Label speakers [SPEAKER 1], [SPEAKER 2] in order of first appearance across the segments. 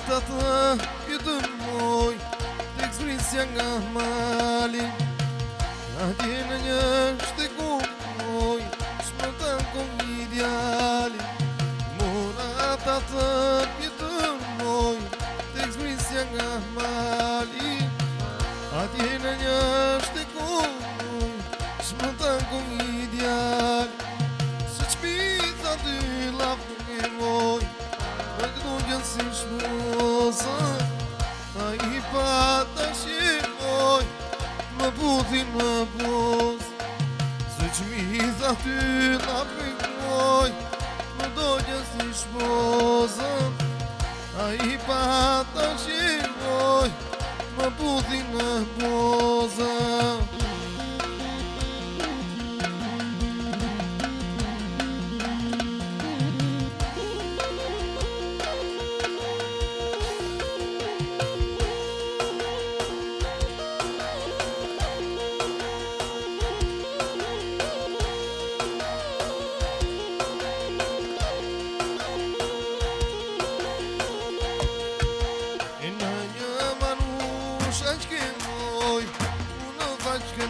[SPEAKER 1] të të këtë moj të eksprisja nga mali atje në një shteku moj shmë të kong ideali mora të të këtë moj të eksprisja nga mali atje në një shteku moj shmë të kong ideali se qpita dy lafë një moj në këtu gjënë si shmosa a i pata shimoj më puthin më pos se qmitha ty na pikmoj më do gjënë si shmosa a i pata shimoj më puthin më posa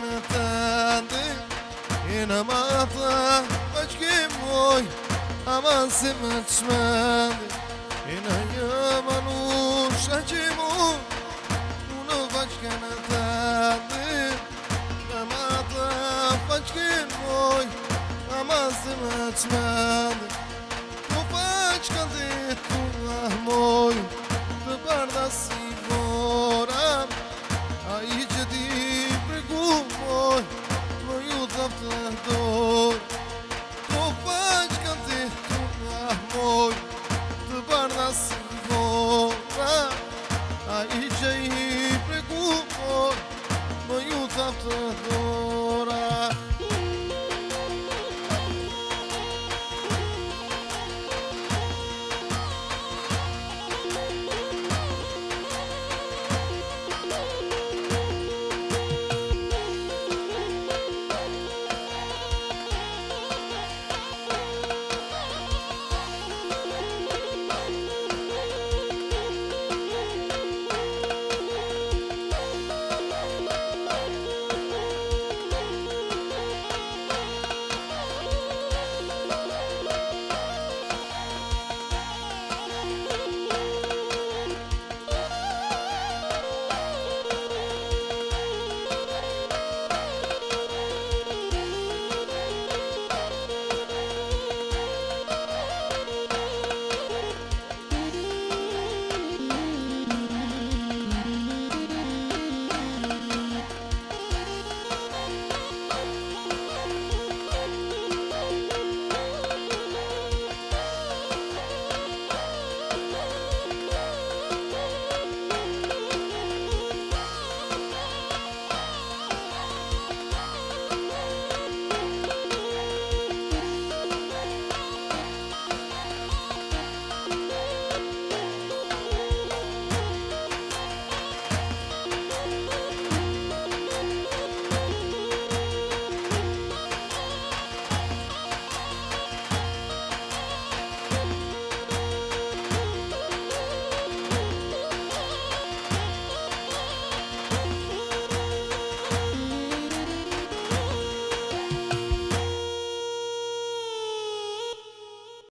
[SPEAKER 1] në tante e në mata bashke moj aman se më të shmende e në një manusha që moj unë bashke në tante në mata bashke moj aman se më të shmende